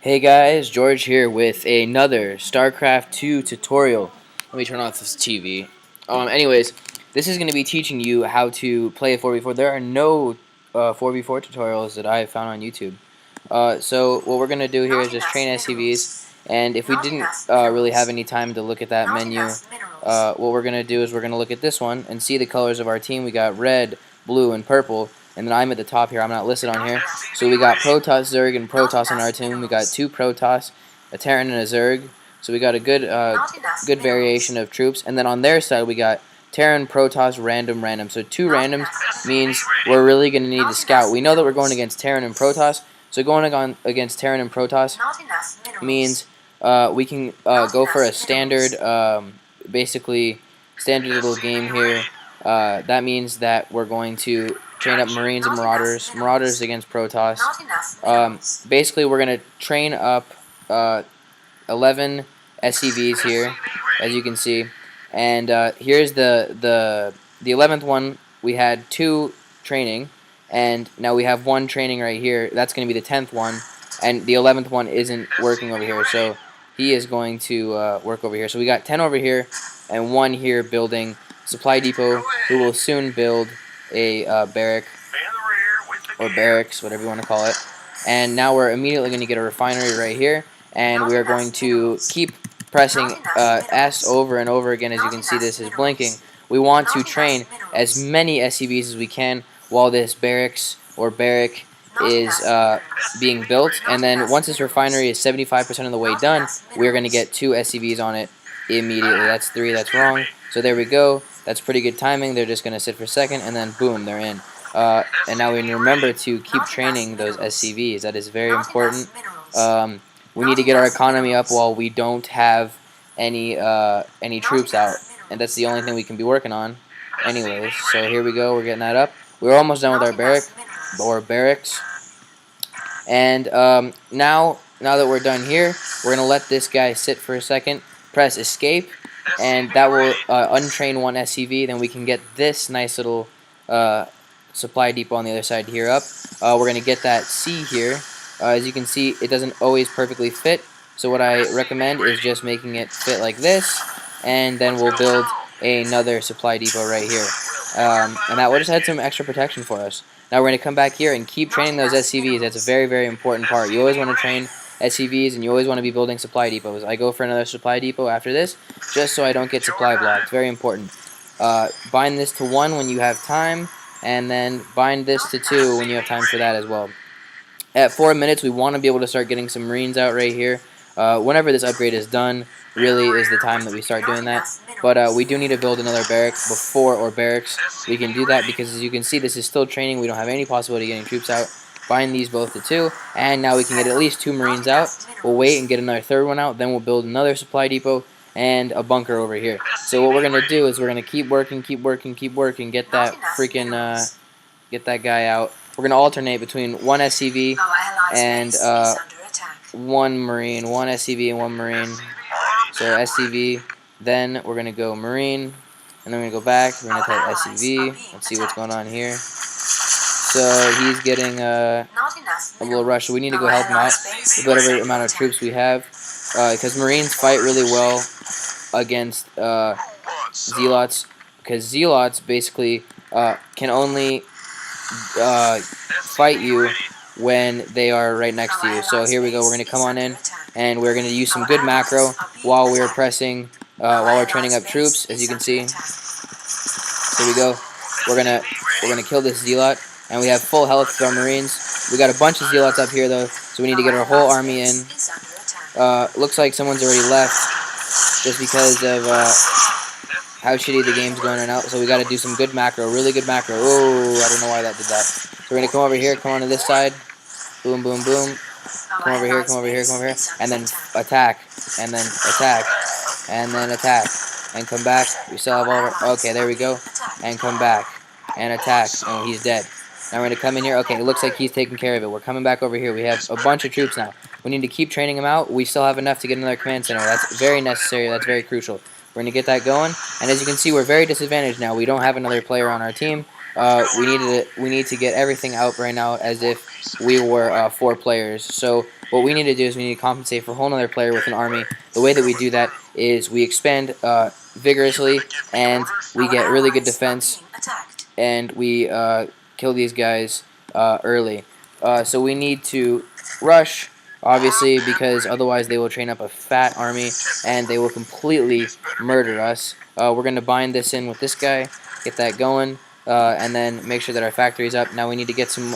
Hey guys, George here with another Starcraft 2 tutorial. Let me turn off this TV. Anyways, this is going to be teaching you how to play a 4v4. There are no 4v4 tutorials that I have found on YouTube. So what we're going to do here is just train SCVs, and if we didn't really have any time to look at that menu, what we're going to do is we're going to look at this one and see the colors of our team. We got red, blue, and purple, and then I'm at the top here. I'm not listed on here. So we got Protoss, Zerg, and Protoss on our team. We got two Protoss, a Terran, and a Zerg. So we got a good variation of troops. And then on their side, we got Terran, Protoss, random. So two randoms means we're really going to need to scout. We know that we're going against Terran and Protoss. So going against Terran and Protoss means we can go for a standard, basically standard little game here. That means that we're going to train up Marines and Marauders against Protoss. Basically, we're going to train up 11 SCVs here, as you can see. And here's the 11th one. We had 2 training, and now we have 1 training right here. That's going to be the 10th one, and the 11th one isn't working over here. So he is going to work over here. So we got 10 over here, and 1 here building Supply Depot, who will soon build a barrack, or barracks, whatever you want to call it. And now we're immediately going to get a refinery right here, and we are going to keep pressing S over and over again. As you can see, this is blinking. We want to train as many SCVs as we can while this barracks or barrack is being built, and then once this refinery is 75% of the way done, we're going to get 2 SCVs on it immediately. That's 3, that's wrong. So there we go. That's pretty good timing. They're just going to sit for a second, and then boom, they're in. And now we need to remember to keep training those SCVs. That is very important. We need to get our economy up while we don't have any troops out, and that's the only thing we can be working on. Anyways, so here we go. We're getting that up. We're almost done with our barracks. And now that we're done here, we're gonna let this guy sit for a second. Press escape, and that will untrain 1 SCV. Then we can get this nice little supply depot on the other side here up. We're gonna get that C here. As you can see, it doesn't always perfectly fit. So what I recommend is just making it fit like this, and then we'll build another supply depot right here. And that will just add some extra protection for us. Now we're going to come back here and keep training those SCVs. That's a very, very important part. You always want to train SCVs, and you always want to be building supply depots. I go for another supply depot after this, just so I don't get supply blocked. Very important. Bind this to 1 when you have time, and then bind this to 2 when you have time for that as well. At 4 minutes, we want to be able to start getting some Marines out right here. Whenever this upgrade is done, really is the time that we start doing that. But we do need to build another barracks we can do that, because as you can see, this is still training. We don't have any possibility of getting troops out. Bind these both to 2, and now we can get at least 2 Marines out. We'll wait and get another 3rd one out, then we'll build another supply depot and a bunker over here. So what we're going to do is we're going to keep working, get that freaking, get that guy out. We're going to alternate between 1 SCV and 1 Marine, 1 SCV and 1 Marine. So SCV, then we're going to go Marine, and then we're going to go back. We're going to type SCV. Let's see what's going on here. So he's getting a little rush. So we need to go help him out with whatever amount of troops we have, because Marines fight really well against Zealots, because Zealots basically can only fight you when they are right next to you. So here we go. We're going to come on in, and we're going to use some good macro while we're pressing, while we're training up troops. As you can see, here we go. We're gonna kill this Zealot, and we have full health with our Marines. We got a bunch of Zealots up here though, so we need to get our whole army in. Looks like someone's already left, just because of how shitty the game's going right now. So we got to do some good macro, really good macro. Oh, I don't know why that did that. So we're gonna come over here, come onto this side. Boom, boom, boom. Come over here, come over here, come over here. And then attack. And then attack. And then attack. And come back. We still have all of our... Okay, there we go. And come back. And attack. Oh, he's dead. Now we're going to come in here. Okay, it looks like he's taking care of it. We're coming back over here. We have a bunch of troops now. We need to keep training them out. We still have enough to get another command center. That's very necessary. That's very crucial. We're going to get that going. And as you can see, we're very disadvantaged now. We don't have another player on our team. we need to get everything out right now as if we were 4 players. So what we need to do is we need to compensate for a whole other player with an army. The way that we do that is we expand vigorously, and we get really good defense, and we kill these guys early. So we need to rush, obviously, because otherwise they will train up a fat army and they will completely murder us. We're going to bind this in with this guy, get that going, and then make sure that our factory's up. Now we need to get some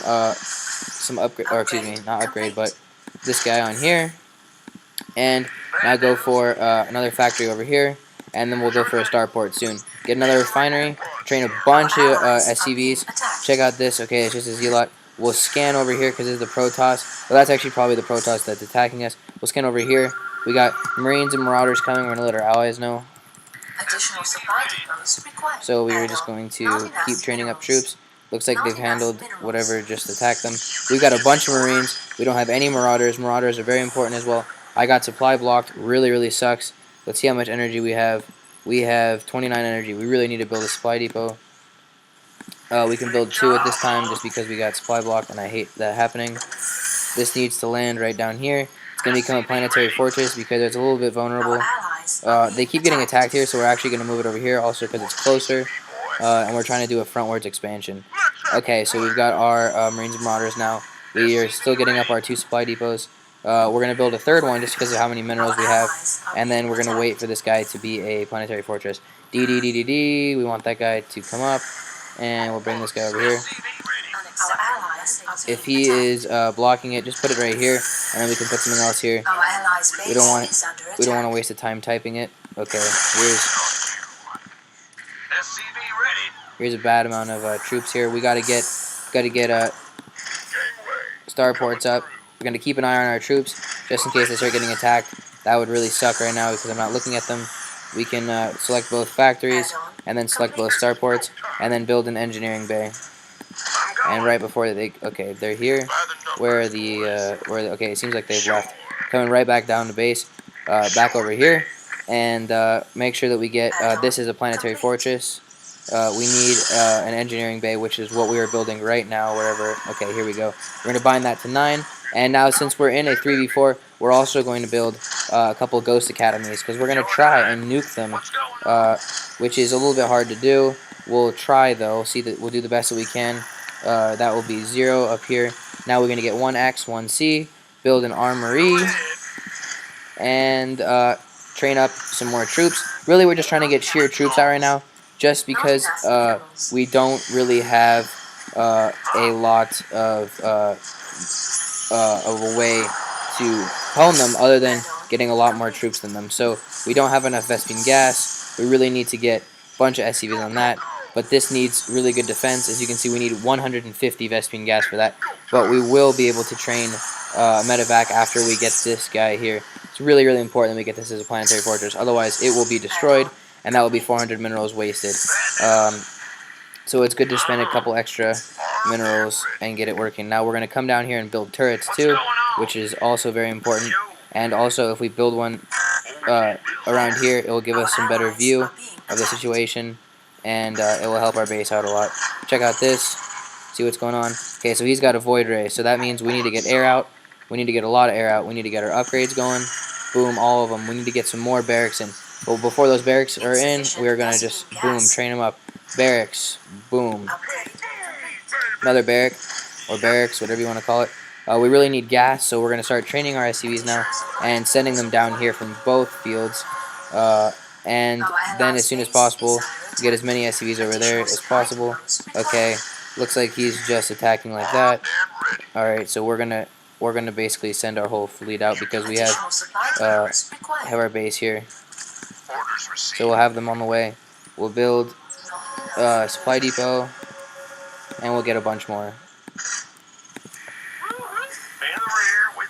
upgrade, or excuse me, not upgrade, but this guy on here, and now go for another factory over here, and then we'll go for a starport soon. Get another refinery, train a bunch of SCVs. Check out this. Okay, it's just a Zealot. We'll scan over here because it's the Protoss. Well, that's actually probably the Protoss that's attacking us. We'll scan over here. We got Marines and Marauders coming. We're going to let our allies know. So we were just going to keep training up troops. Looks like they've handled whatever just attacked them. We've got a bunch of Marines. We don't have any Marauders. Marauders are very important as well. I got supply blocked. Really, really sucks. Let's see how much energy we have. We have 29 energy. We really need to build a supply depot. We can build 2 at this time just because we got supply blocked, and I hate that happening. This needs to land right down here. It's going to become a planetary fortress because it's a little bit vulnerable. They keep getting attacked here, so we're actually going to move it over here also because it's closer. And we're trying to do a frontwards expansion. Okay, so we've got our Marines and Marauders now. We are still getting up our 2 supply depots. We're going to build a 3rd one just because of how many minerals we have. And then we're going to wait for this guy to be a planetary fortress. D. We want that guy to come up. And we'll bring this guy over here. If he is blocking it, just put it right here, and then we can put something else here. We don't want to waste the time typing it. Okay, here's a bad amount of troops here. We gotta get starports up. We're gonna keep an eye on our troops just in case they start getting attacked. That would really suck right now because I'm not looking at them. We can select both factories and then select both starports and then build an engineering bay. And right before okay, they're here. Okay, it seems like they've left. Coming right back down to base, back over here, and make sure that we get, this is a planetary fortress. We need an engineering bay, which is what we are building right now, wherever. Okay, here we go. We're going to bind that to 9. And now since we're in a 3v4, we're also going to build a couple ghost academies, because we're going to try and nuke them, which is a little bit hard to do. We'll try, though. We'll do the best that we can. That will be 0 up here. Now we're going to get 1X, 1C, build an armory, and train up some more troops. Really, we're just trying to get sheer troops out right now, just because we don't really have a lot of a way to hone them other than getting a lot more troops than them. So we don't have enough Vespene gas. We really need to get a bunch of SCVs on that. But this needs really good defense. As you can see, we need 150 Vespene gas for that. But we will be able to train medevac after we get this guy here. It's really, really important that we get this as a planetary fortress. Otherwise, it will be destroyed, and that will be 400 minerals wasted. So it's good to spend a couple extra minerals and get it working. Now we're going to come down here and build turrets too, which is also very important. And also, if we build one around here, it will give us some better view of the situation, and it will help our base out a lot. Check out this. See what's going on. Okay, so he's got a void ray, so that means we need to get air out. We need to get a lot of air out. We need to get our upgrades going. Boom, all of them. We need to get some more barracks in. But before those barracks are in, we are going to just, boom, train them up. Barracks, boom. Another barrack, or barracks, whatever you want to call it. We really need gas, so we're going to start training our SCVs now and sending them down here from both fields. And then as soon as possible, get as many SCVs over there as possible. Okay, looks like he's just attacking like that. Alright, so we're gonna basically send our whole fleet out because we have our base here. So we'll have them on the way. We'll build a supply depot, and we'll get a bunch more.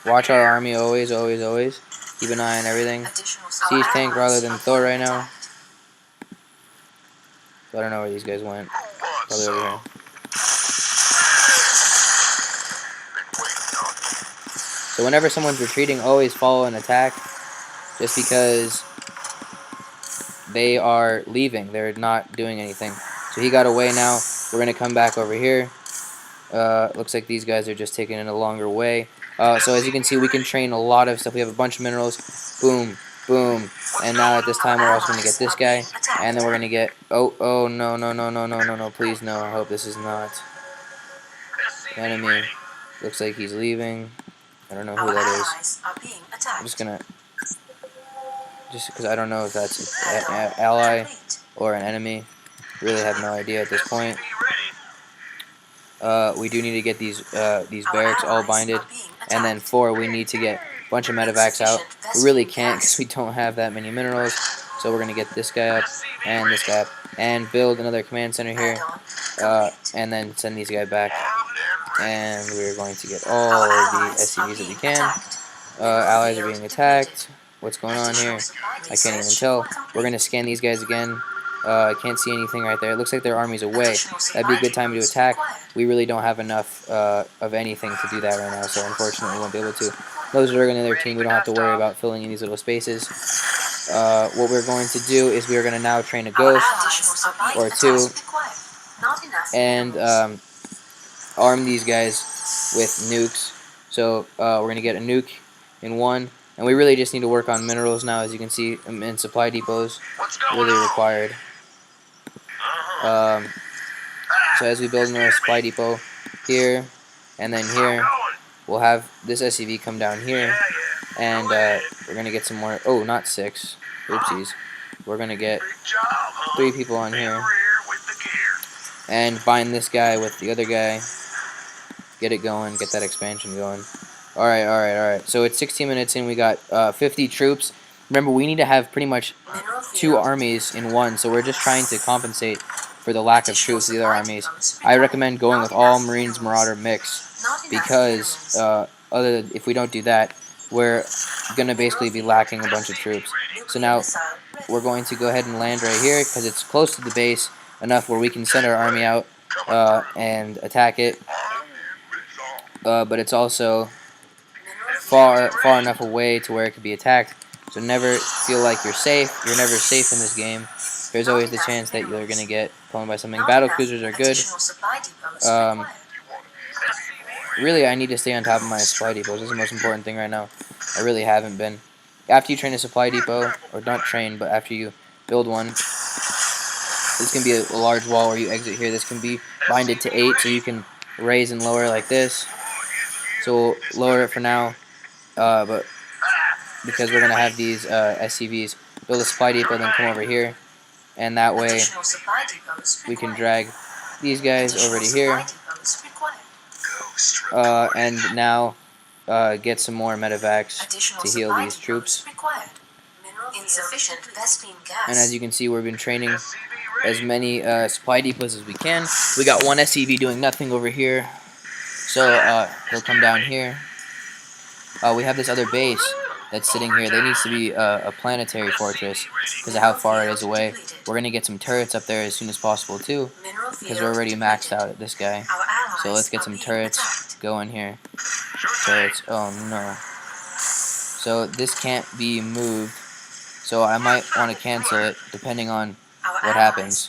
Watch our army always, always, always. Keep an eye on everything. Siege tank rather than Thor right now. So I don't know where these guys went. Probably over here. So whenever someone's retreating, always follow an attack, just because they are leaving. They're not doing anything. So he got away now. We're gonna come back over here. Looks like these guys are just taking it a longer way. So as you can see, we can train a lot of stuff. We have a bunch of minerals. Boom, boom. And now at this time, we're also going to get this guy. And then we're going to get... Oh, no, no, no, no, no, no, no. Please, no. I hope this is not enemy. Looks like he's leaving. I don't know who that is. I'm just going to... Just because I don't know if that's an ally or an enemy. Really have no idea at this point. We do need to get these barracks all binded, and then 4, we need to get a bunch of medevacs out. We really can't because we don't have that many minerals, so we're going to get this guy up, and this guy up, and build another command center here, and then send these guys back, and we're going to get all of the SCVs that we can. Allies are being attacked. What's going on here? I can't even tell. We're going to scan these guys again. I can't see anything right there. It looks like their army's away. That'd be a good time to attack. We really don't have enough of anything to do that right now, so unfortunately we won't be able to. Those are going to their team. We don't have to worry about filling in these little spaces. What we're going to do is we are going to now train a ghost or 2 and arm these guys with nukes. So we're going to get a nuke in 1. And we really just need to work on minerals now, as you can see, and supply depots really required. So as we build another supply depot here, and then here, we'll have this SCV come down here, and we're going to get some more, oh, not 6, oopsies. We're going to get 3 people on here, and bind this guy with the other guy, get it going, get that expansion going. Alright. So it's 16 minutes in, we got 50 troops. Remember, we need to have pretty much 2 armies in 1, so we're just trying to compensate for the lack of troops of the other armies. I recommend going with all Marines Marauder mix, because if we don't do that, we're going to basically be lacking a bunch of troops. So now, we're going to go ahead and land right here, because it's close to the base enough where we can send our army out and attack it. But it's also far enough away to where it could be attacked. So never feel like you're safe. You're never safe in this game. There's always the chance that you're going to get blown by something. Battle cruisers are good. Really, I need to stay on top of my supply depots. This is the most important thing right now. I really haven't been. After you train a supply depot, or not train, but after you build one, this can be a large wall where you exit here. This can be binded to 8, so you can raise and lower like this. So we'll lower it for now. But because we're going to have these SCVs, build a supply depot, then come over here, and that way we can drag these guys over to here, and now get some more medevacs to heal these troops. And as you can see, we've been training as many supply depots as we can. We got 1 SCV doing nothing over here, so he'll come down here. We have this other base that's sitting here. There needs to be a planetary fortress because of how far it is away. We're going to get some turrets up there as soon as possible too, because we're already maxed out at this guy. So let's get some turrets going here. Turrets, oh no. So this can't be moved, so I might want to cancel it depending on what happens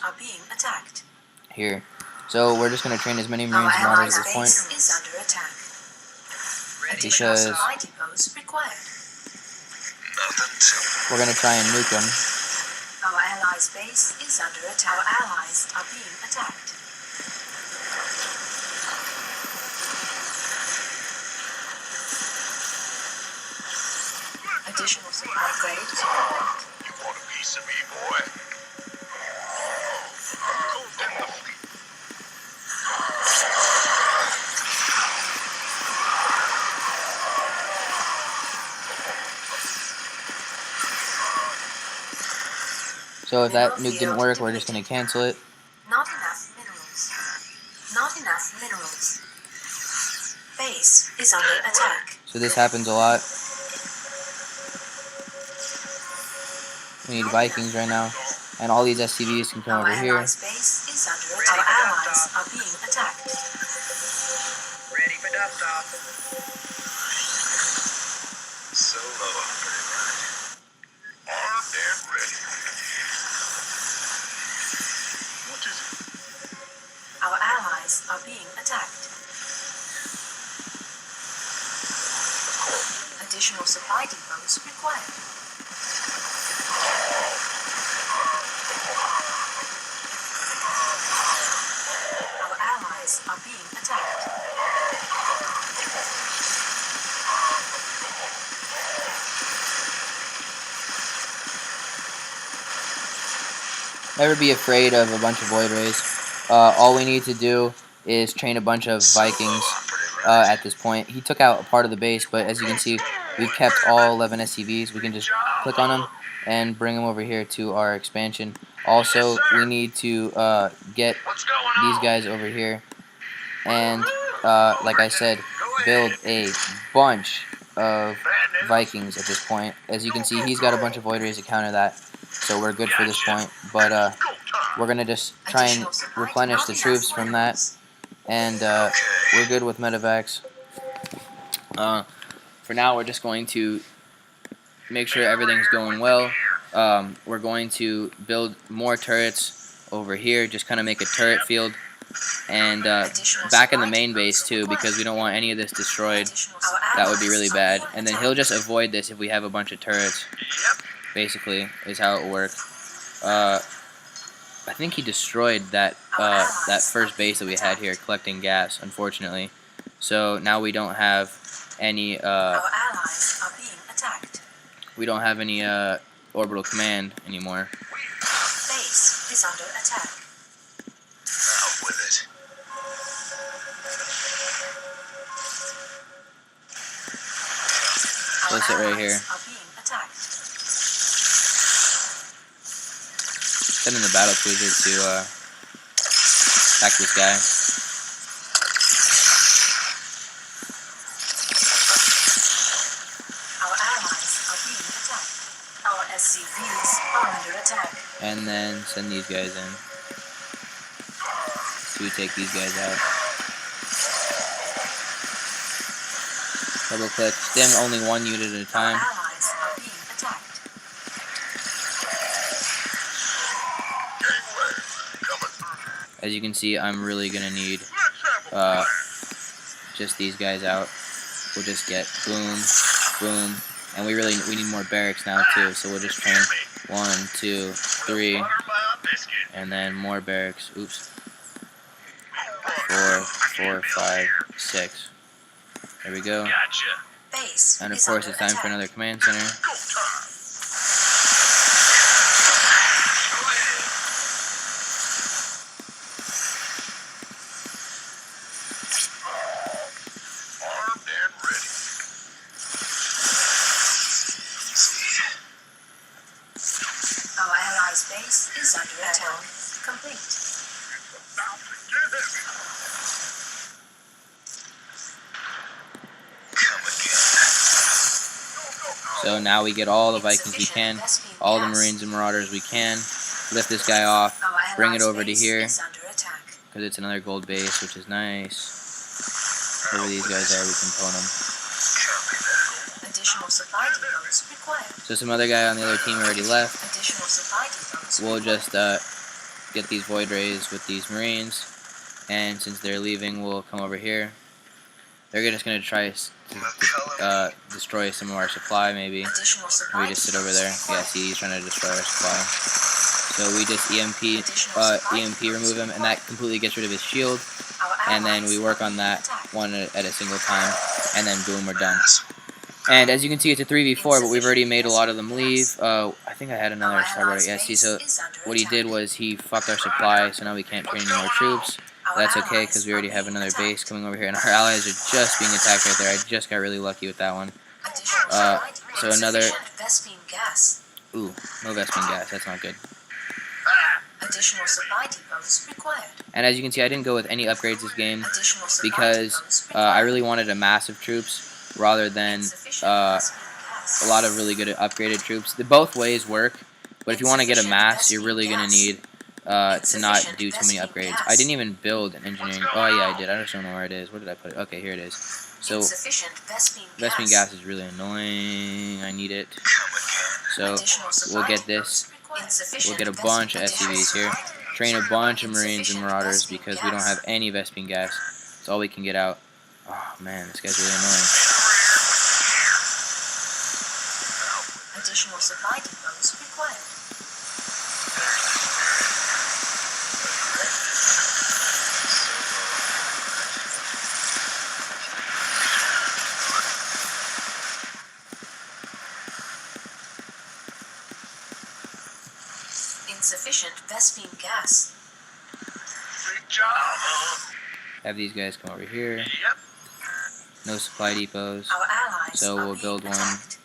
here. So we're just going to train as many Marines and Marauders at this point, because we're going to try and nuke them. Our allies' base is under attack. Our allies are being attacked. Additional supply grade supplied. You want a piece of me, boy? So if that nuke didn't work, we're just going to cancel it. Not enough minerals. Not enough minerals. Base is under attack. So this happens a lot. We need Vikings right now, and all these SCVs can come over here. Our allies' base is under attack. Our allies are being attacked. Ready for dust off. Solo, pretty right. Armed and ready. What is it? Our Additional supply depots required. Our allies are being attacked. Never be afraid of a bunch of void rays. All we need to do is train a bunch of Vikings at this point. He took out a part of the base, but as you can see, we've kept all 11 SCVs. We can just click on them and bring them over here to our expansion. Also, we need to get these guys over here and, like I said, build a bunch of Vikings at this point. As you can see, he's got a bunch of void rays to counter that, so we're good for this point. But we're gonna just try and replenish the troops from that, and we're good with medevacs. For now, we're just going to make sure everything's going well. We're going to build more turrets over here, just kind of make a turret field, and back in the main base too, because we don't want any of this destroyed. That would be really bad. And then he'll just avoid this if we have a bunch of turrets, basically, is how it works. I think he destroyed that that first base that we had here collecting gas, unfortunately. So now we don't have any we don't have any orbital command anymore. Base is under attack. Out with it. Place it right here. Send in the battle cruiser to attack this guy. Our allies are being attacked. Our SCVs are under attack. And then send these guys in. So we take these guys out. Double click. Stem only one unit at a time. Our allies are being attacked. As you can see, I'm really gonna need just these guys out. We'll just get boom, boom, and we need more barracks now too. So we'll just train 1, 2, 3, and then more barracks. Oops. 4, 5, 6. There we go. Base And of is course, under it's time for attack. another command center. Armed and ready. Our allies' base is under attack. Complete. About to get heavy. Come again. So now we get all the Vikings we can, all the Marines and Marauders we can. Lift this guy off, Our bring it allies' over to base here, is under attack. because it's another gold base, which is nice. Wherever these guys are, we can pwn them. Copy that. Additional supply depots required. So some other guy on the other team already left. Additional supply depots We'll required. just get these void rays with these Marines, and since they're leaving, we'll come over here. They're just gonna try to destroy some of our supply, maybe. Additional supply We just sit over there. depots Yeah, required. see, he's trying to destroy our supply. So we just EMP remove him, and that completely gets rid of his shield. Our And then we allies work are on being that attacked. one at a single time, and then boom, we're done. And as you can see, it's a 3v4, but we've already made a lot of them leave. I think I had another Our Starboard. allies' Yeah, see, base so is under what he attack. did was he fucked our supply, so now we can't train any more troops. Our That's okay, allies because we are already have being another attacked. base coming over here, and our allies are just being attacked right there. I just got really lucky with that one. Additional Uh, supply depots. so another- Insufficient Vespene gas. Ooh, no Vespene gas, that's not good. Additional supply depots required. And as you can see, I didn't go with any upgrades this game, Additional supply because depots I required. really wanted a massive troops, rather than Insufficient a Vespene gas. lot of really good upgraded troops. Both ways work, but if you want to get a mass, you're really going to need to not do too many upgrades. I didn't even build an engineering. Oh yeah, I did. I just don't know where it is. Where did I put it? Okay, here it is. So Insufficient Vespene Vespene gas is really annoying. I need it. Come again. So Additional supply we'll get depots this. required. We'll get a Insufficient bunch of Vespene SCVs gas. here. Train a bunch of Marines and Marauders, because we don't have any Vespene gas. It's all we can get out. Oh man, this guy's really annoying. Additional supply depots required. Insufficient Vespine gas. Big job, huh? Have these guys come over here. Yep. No supply depots. Our allies So are we'll being build one, attacked.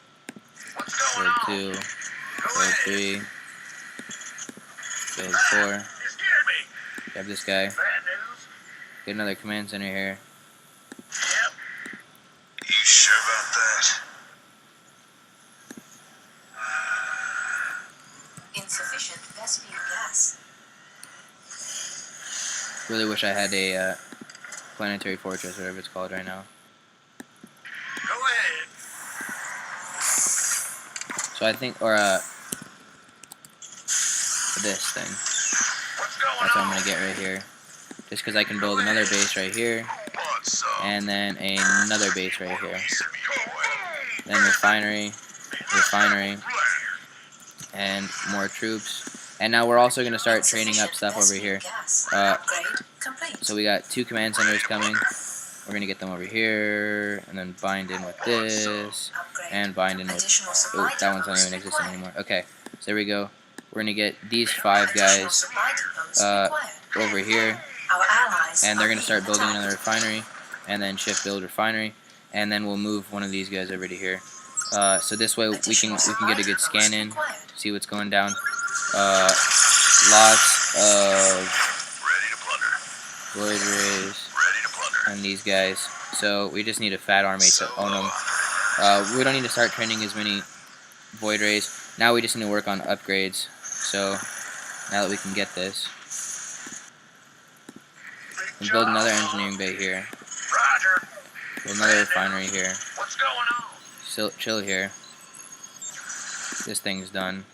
What's going build on? two, Go build ahead. three, build Ah, 4. you scared me. Grab this guy. Bad news. Get another command center here. Yep. You sure about that? Insufficient Vespine gas. Really wish I had a planetary fortress, whatever it's called right now. Go ahead. So I think, or this thing. What's going That's what I'm on? gonna get right here. Just because I can build another base right here, Want some? and then another base right here. Piece of me, boy. Then refinery, refinery, and more troops. And now we're also gonna start training up stuff over here. Upgrade complete. So we got 2 command centers coming. We're gonna get them over here, and then bind in with this, Upgrade. and bind in with. Additional Oh, supply that one's not depots even existing required. anymore. Okay, so there we go. We're gonna get these 5 Additional guys supply depots required. over here, Our allies and they're are gonna start being building attacked. another refinery, and then shift build refinery, and then we'll move one of these guys over to here. So this way we can get a good scan in, see what's going down. Lots of Ready to plunder. void rays Ready to plunder. on these guys. So we just need a fat army to own them. We don't need to start training as many void rays. Now we just need to work on upgrades. So now that we can get this, Big we'll build job, another huh? engineering bay here. Roger. Build another refinery here. What's going on? Chill here. This thing's done.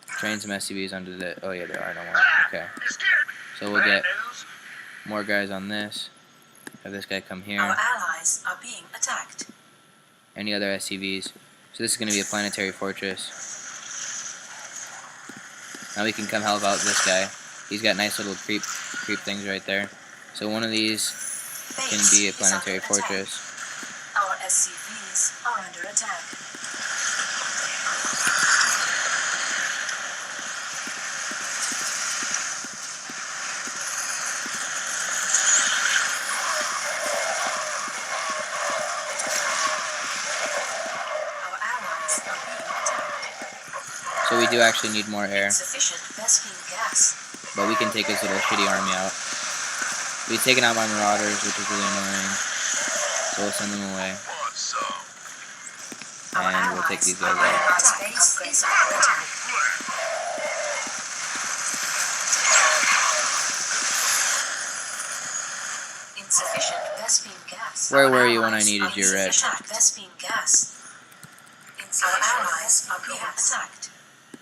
Train some SCVs under the. Oh yeah, there are no more. Okay. You scared me. So we'll Bad get news. more guys on this. Have this guy come Our here. allies are being attacked. Any other SCVs. So this is going to be a planetary fortress. Now we can come help out this guy. He's got nice little creep things right there. So one of these can Base be a is planetary under attack. fortress. Our SCVs are under attack. Our allies are being attacked. So we do actually need more air, Insufficient Vespine gas. but we can take his little shitty army out. We've taken out my marauders, which is really annoying. So we'll send them away, Want some? Our and we'll take these guys Our out. allies' base is under attack. Insufficient Vespine gas. Where Our were you when I allies needed are you, being Red? attacked. Vespine gas. Our allies are being attacked.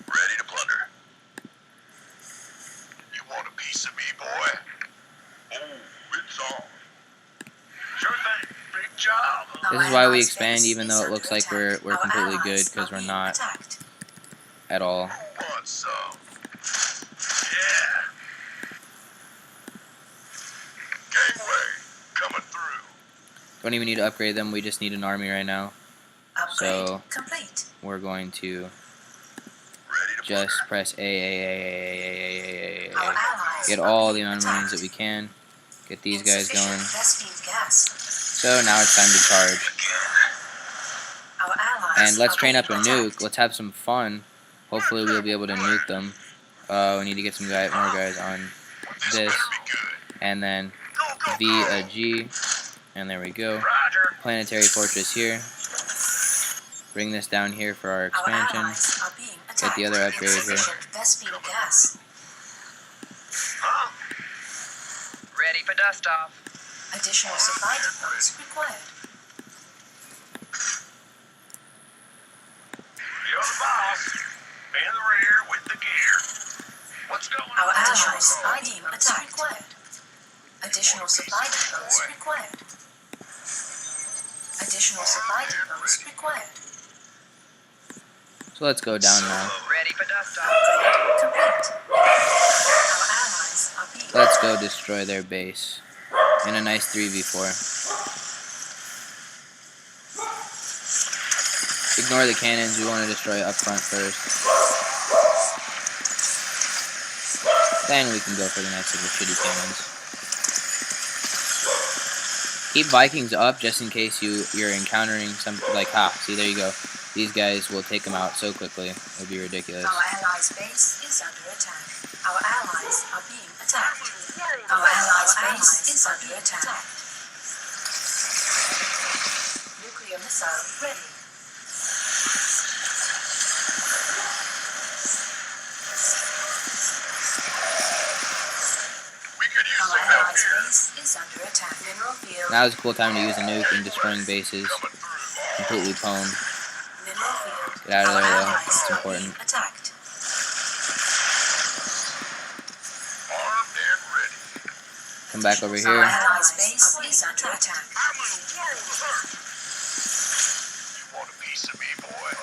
Ready to plunder. You want a piece of me, boy? Oh, it's on. Sure thing. Big job. This is why we expand, even though it looks like we're completely good, because we're not Attacked. at all. Want some? Yeah. Gangway coming through. Don't even need to upgrade them, we just need an army right now. Upgrade So complete. we're going to Ready to just plunder. press A. Our allies Get are all the being amount of marines that attacked. we can. Get these guys Insufficient going. Vespine gas. So now it's time to charge. Our allies And let's are train up a being nuke. attacked. Let's have some fun. Hopefully we'll be able to nuke them. We need to get some more guys on This this. better be good. And then Go, go, V go. a G. And there we go. Roger. Planetary fortress here. Bring this down here for our Our expansion. allies are being Get attacked. the other upgrade here. Insufficient Vespine gas. Huh? Ready for dust off. Additional supply depots required. You're the boss. In the rear with the gear. What's going Our on? allies are being attacked. Required. Additional supply depots required. Additional supply depots required. So let's go down now. Ready for dust off. Upgrade complete. Our allies are being Let's go destroy their base in a nice 3v4. Ignore the cannons, we want to destroy up front first. Then we can go for the next little shitty cannons. Keep Vikings up just in case you're encountering some, like, see, there you go. These guys will take them out so quickly. It would be ridiculous. Our allies' base is under attack. Our allies are being attacked. Our allies' base is under attack. Nuclear missile ready. We could use Our some help allies' here. base is under attack. Mineral field. Now is a cool time to use a nuke in destroying bases. Coming through. Completely pwned. Mineral field. Get out of Our there, though. allies It's are important. being attacked. Armed and ready. Come back over Our here. allies' base is under attack. I'm in a world of hurt. You want a piece of me, boy?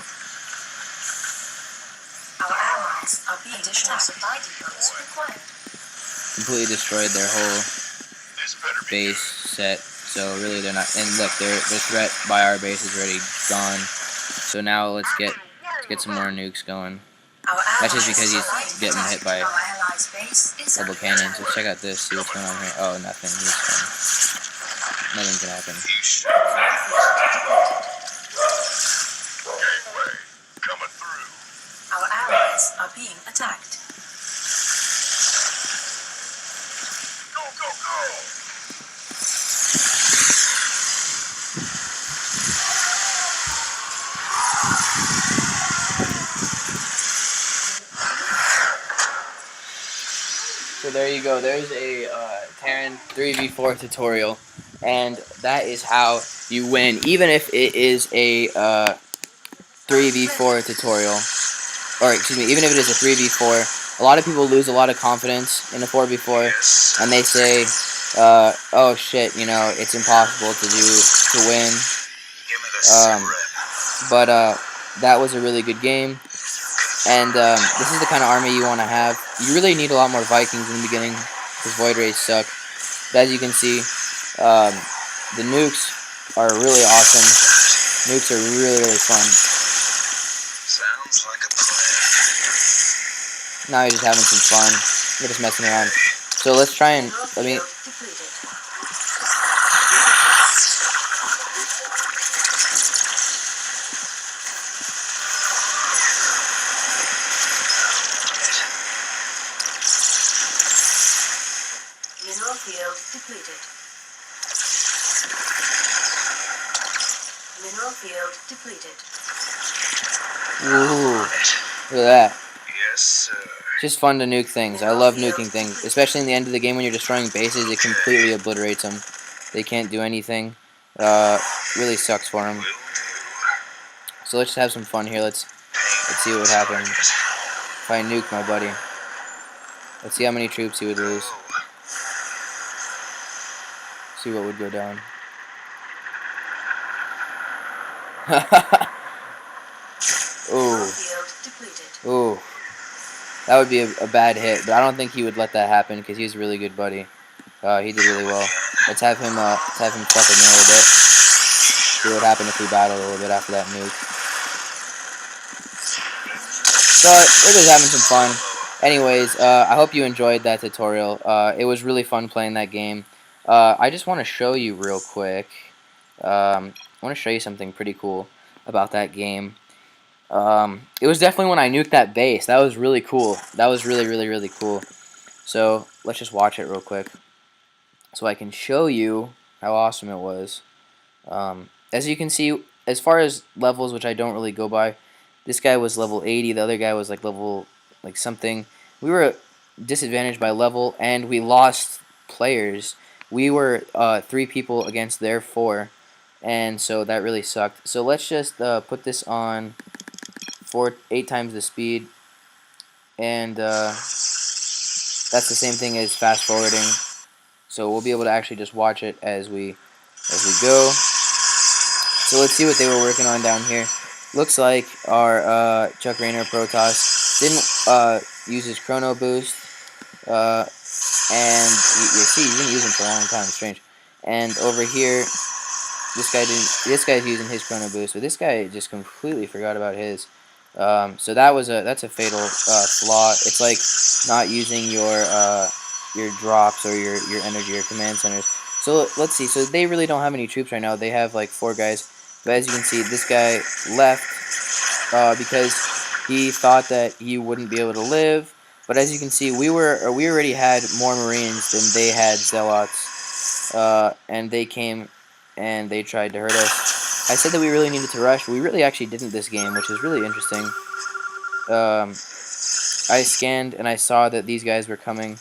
Our allies are being additional supply depots required. Completely destroyed their whole This better be base set. So really they're not, and look, their threat by our base is already gone. So now let's get some more nukes going. Our That's just allies because he's are being getting hit by attacked. Our allies' base is double under cannons. attack. Let's check out this, see what's going on here. Oh, nothing. He's fine. Nothing can happen. gangway. Coming through. Our allies are being attacked. Go, go, go. So there you go. There's a Terran 3v4 tutorial, and that is how you win, even if it is a 3v4 tutorial, or excuse me, even if it is a 3v4. A lot of people lose a lot of confidence in a 4v4, and they say, "Oh shit, you know, it's impossible to win." Give me the cigarette. But that was a really good game. And this is the kind of army you want to have. You really need a lot more Vikings in the beginning, because Void Rays suck. But as you can see, the nukes are really awesome. Nukes are really, really fun. Sounds like a plan. Now you're just having some fun. You're just messing around. So let's try and, let me, Depleted. Mineral field depleted. Mineral field depleted. ooh, look at that. Yes, sir. It's just fun to nuke things. I love nuking things, especially in the end of the game when you're destroying bases. It completely obliterates them. They can't do anything. Really sucks for them. So let's just have some fun here. Let's see what would happen if I nuke my buddy. Let's see how many troops he would lose. See what would go down. Mineral Ooh, field depleted. ooh. That would be a bad hit, but I don't think he would let that happen because he's a really good buddy. He did really well. Let's have him fuck with me a little bit. See what happened if we battled a little bit after that nuke. So we're just having some fun. Anyways, I hope you enjoyed that tutorial. It was really fun playing that game. I just want to show you real quick. I want to show you something pretty cool about that game. It was definitely when I nuked that base. That was really cool. That was really, really, really cool. So let's just watch it real quick, so I can show you how awesome it was. As you can see, as far as levels, which I don't really go by, this guy was level 80. The other guy was like level something. We were disadvantaged by level, and we lost players. We were 3 people against their 4, and so that really sucked. So let's just put this on 8 times the speed, and that's the same thing as fast forwarding. So we'll be able to actually just watch it as we go. So let's see what they were working on down here. looks like our Chuck Raynor Protoss didn't use his Chrono Boost, and you see he didn't use him for a long time. Strange. And over here, this guy didn't. This guy's using his Chrono Boost, but this guy just completely forgot about his. So that's a fatal flaw. It's like not using your drops or your energy or command centers. So let's see. So they really don't have any troops right now. They have like 4 guys. But as you can see, this guy left because he thought that he wouldn't be able to live. But as you can see, we already had more Marines than they had Zealots, and they came and they tried to hurt us. I said that we really needed to rush. We really actually didn't this game, which is really interesting. I scanned and I saw that these guys were coming,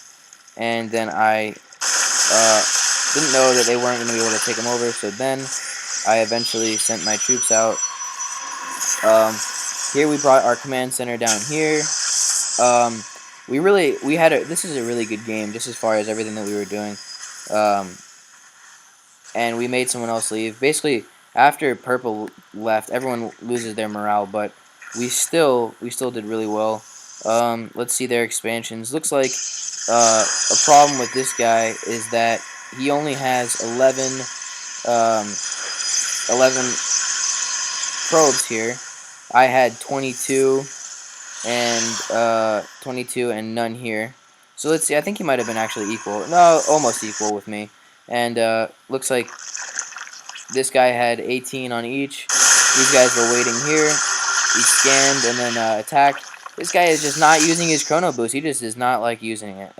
and then I didn't know that they weren't going to be able to take them over. So then I eventually sent my troops out. Here we brought our command center down here. This is a really good game just as far as everything that we were doing. And we made someone else leave. Basically, after purple left, everyone loses their morale, but we still did really well. Let's see their expansions. Looks like a problem with this guy is that he only has 11 probes here. I had 22 and none here. So let's see. I think he might have been actually equal. No, almost equal with me. And looks like this guy had 18 on each. These guys were waiting here. He scanned and then attacked. This guy is just not using his Chrono Boost. He just does not like using it.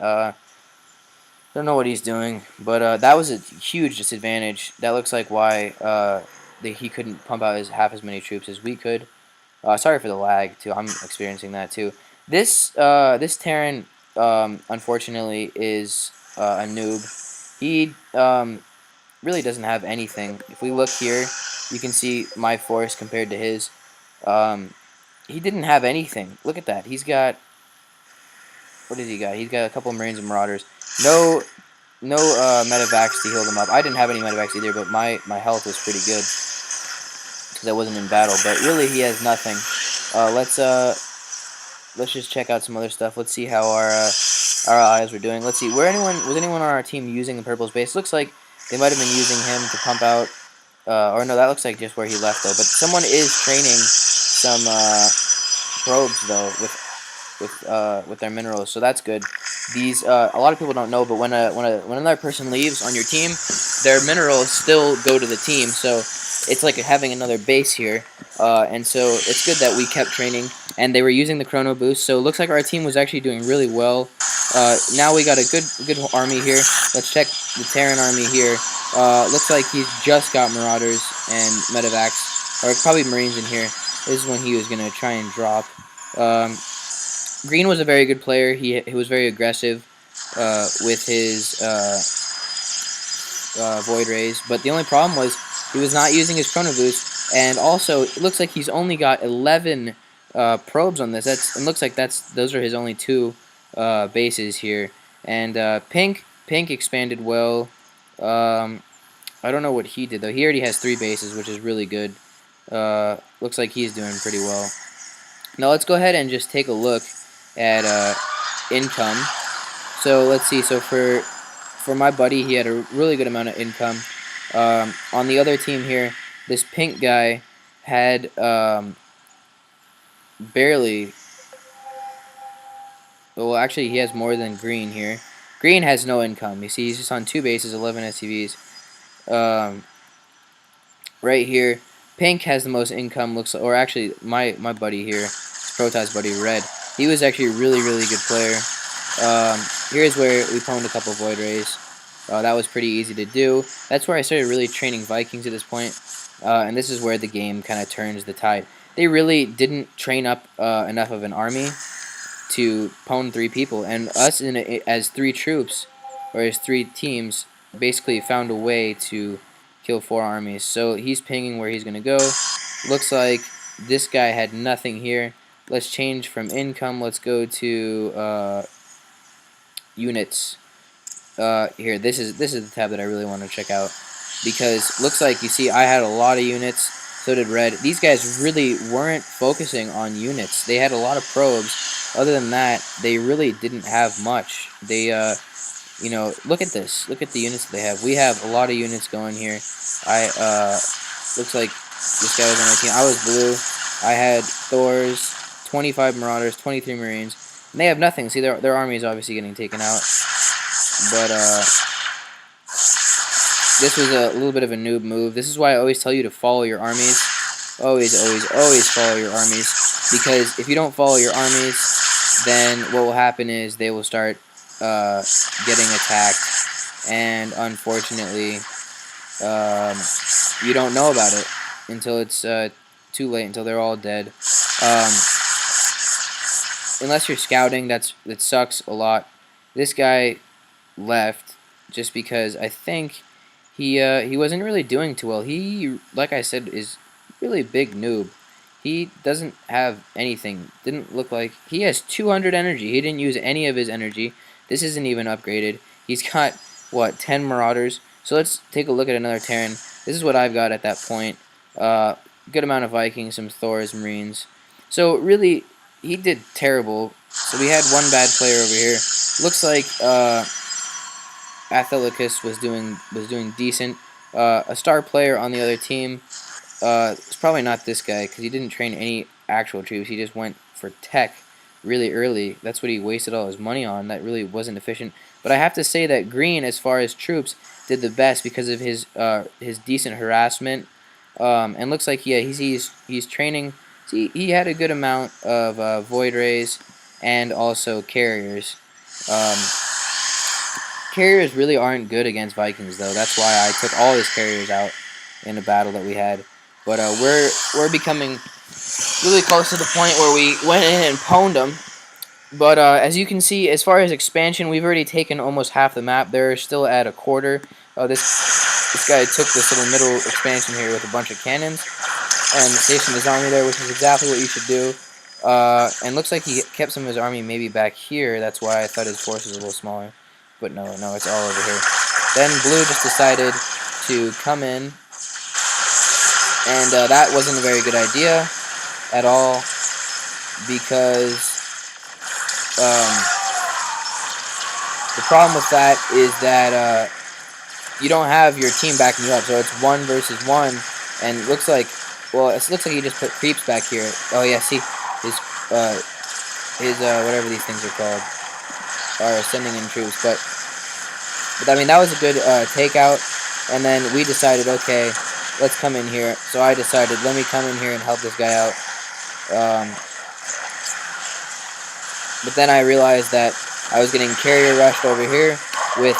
Don't know what he's doing, but that was a huge disadvantage. That looks like why he couldn't pump out half as many troops as we could. Sorry for the lag too. I'm experiencing that too. This Terran unfortunately is a noob. He really doesn't have anything. If we look here, you can see my force compared to his. He didn't have anything. Look at that. He's got, what does he got? He's got a couple of Marines and Marauders. No medevacs to heal them up. I didn't have any medevacs either, but my health was pretty good because I wasn't in battle. But really, he has nothing. Let's just check out some other stuff. Let's see how our allies were doing. Let's see. Was anyone on our team using the purple's base? Looks like they might have been using him to pump out. Or no, that looks like just where he left though. But someone is training some probes though with their minerals, so that's good. These a lot of people don't know, but when another person leaves on your team, their minerals still go to the team. So it's like having another base here, and so it's good that we kept training. And they were using the Chrono Boost, so it looks like our team was actually doing really well. Now we got a good army here. Let's check the Terran army here. Looks like he's just got Marauders and Medevacs, or probably Marines in here. This is when he was going to try and drop. Green was a very good player. He was very aggressive with his Void Rays, but the only problem was he was not using his Chrono Boost, and also it looks like he's only got 11 probes on this. It looks like those are his only 2 bases here. And Pink expanded well. I don't know what he did though. He already has 3 bases, which is really good. Looks like he's doing pretty well. Now let's go ahead and just take a look at income. So let's see. So for my buddy, he had a really good amount of income. On the other team here, this pink guy had barely. Well, actually, he has more than green here. Green has no income. You see, he's just on 2 bases, 11 SCVs. Right here, pink has the most income. Looks, or actually, my buddy here, Protoss buddy, red. He was actually a really good player. Here's where we pwned a couple Void Rays. That was pretty easy to do. That's where I started really training Vikings at this point. And this is where the game kind of turns the tide. They really didn't train up enough of an army to pwn 3 people, and us as 3 troops, or as 3 teams, basically found a way to kill 4 armies. So he's pinging where he's going to go. Looks like this guy had nothing here. Let's change from income. Let's go to units. Here, this is the tab that I really want to check out, because looks like, you see, I had a lot of units. So did red. These guys really weren't focusing on units. They had a lot of probes. Other than that, they really didn't have much. They, you know, look at this. Look at the units that they have. We have a lot of units going here. Looks like this guy was on our team. I was blue. I had Thors, 25 Marauders, 23 Marines. And they have nothing. See, their army is obviously getting taken out. But, this was a little bit of a noob move. This is why I always tell you to follow your armies. Always, always, always follow your armies. Because if you don't follow your armies, then what will happen is they will start getting attacked. And unfortunately, you don't know about it until it's too late, until they're all dead. Unless you're scouting, that sucks a lot. This guy left just because I think he wasn't really doing too well. He, like I said, is really a big noob. He doesn't have anything. Didn't look like he has 200 energy. He didn't use any of his energy. This isn't even upgraded. He's got what, 10 Marauders. So let's take a look at another Terran. This is what I've got at that point. Good amount of Vikings, some Thors, Marines. So really, he did terrible. So we had one bad player over here. Looks like Athelicus was doing decent. A star player on the other team. It's probably not this guy because he didn't train any actual troops. He just went for tech really early. That's what he wasted all his money on. That really wasn't efficient. But I have to say that Green, as far as troops, did the best because of his decent harassment. And looks like he's training. See, he had a good amount of void rays and also carriers. Carriers really aren't good against Vikings, though. That's why I took all his carriers out in a battle that we had. But we're becoming really close to the point where we went in and pwned them. But as you can see, as far as expansion, we've already taken almost half the map. They're still at a quarter. This guy took this little middle expansion here with a bunch of cannons and stationed his army there, which is exactly what you should do. And looks like he kept some of his army maybe back here. That's why I thought his force was a little smaller. But no, it's all over here. Then blue just decided to come in, and that wasn't a very good idea at all because the problem with that is that you don't have your team backing you up, so it's 1 versus 1, and it looks like, well, it looks like he just put creeps back here. Oh yeah, see, his whatever these things are called are sending in troops, but I mean that was a good takeout, and then we decided, okay, let's come in here. So I decided, let me come in here and help this guy out. But then I realized that I was getting carrier rushed over here with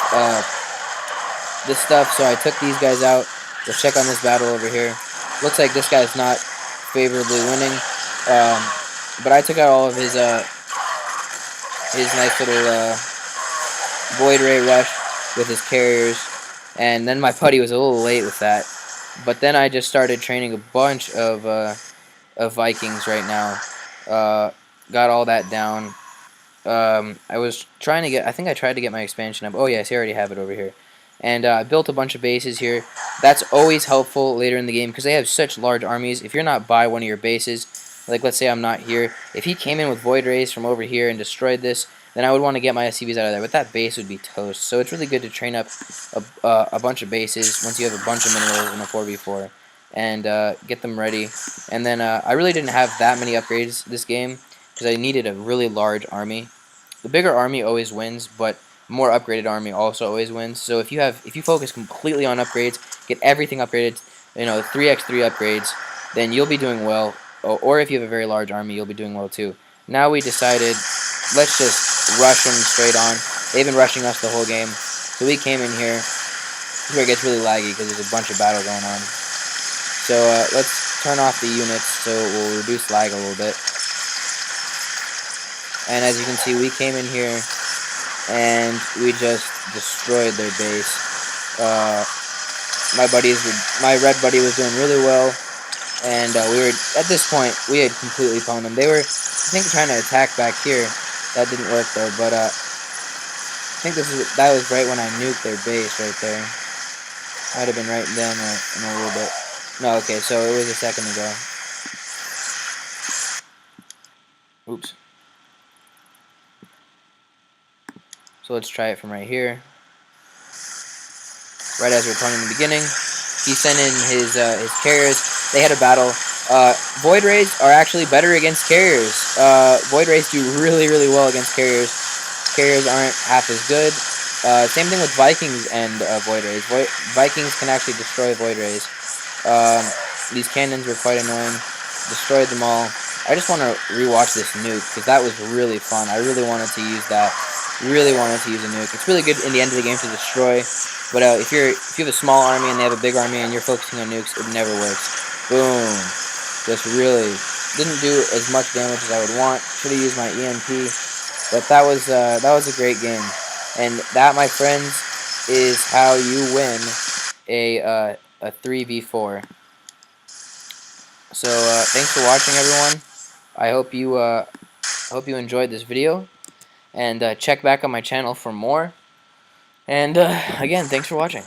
this stuff, so I took these guys out. Let's check on this battle over here. Looks like this guy's not favorably winning, but I took out all of his nice little void ray rush with his carriers, and then my buddy was a little late with that. But then I just started training a bunch of Vikings right now. Got all that down. I was trying to get, I think I tried to get my expansion up. Oh yes, I already have it over here. And I built a bunch of bases here. That's always helpful later in the game because they have such large armies. If you're not by one of your bases, like let's say I'm not here, if he came in with void rays from over here and destroyed this, then I would want to get my SCVs out of there. But that base would be toast. So it's really good to train up a bunch of bases once you have a bunch of minerals in a 4v4 and get them ready. And then I really didn't have that many upgrades this game because I needed a really large army. The bigger army always wins, but more upgraded army also always wins. So if you focus completely on upgrades, get everything upgraded, 3x3 upgrades, then you'll be doing well. Or if you have a very large army, you'll be doing well too. Now we decided, let's just rush them straight on. They've been rushing us the whole game, so we came in here. This is where it gets really laggy because there's a bunch of battle going on. So let's turn off the units so we'll reduce lag a little bit. And as you can see, we came in here and we just destroyed their base. My red buddy was doing really well, and we were, at this point, we had completely pwned them. They were, I think, trying to attack back here. That didn't work though, but I think that was right when I nuked their base right there. Might have been right then or in a little bit. No, okay, so it was a second ago. Oops. So let's try it from right here. Right as we're playing in the beginning, he sent in his carriers. They had a battle. Void Rays are actually better against carriers. Void Rays do really, really well against carriers. Carriers aren't half as good. Same thing with Vikings and Void Rays. Vikings can actually destroy Void Rays. These cannons were quite annoying. Destroyed them all. I just want to rewatch this nuke because that was really fun. I really wanted to use that. Really wanted to use a nuke. It's really good in the end of the game to destroy. But if you have a small army and they have a big army and you're focusing on nukes, it never works. Boom. Just really didn't do as much damage as I would want. Should have used my EMP. But that was a great game. And that, my friends, is how you win a 3v4. So thanks for watching, everyone. I hope you enjoyed this video, and check back on my channel for more. And again, thanks for watching.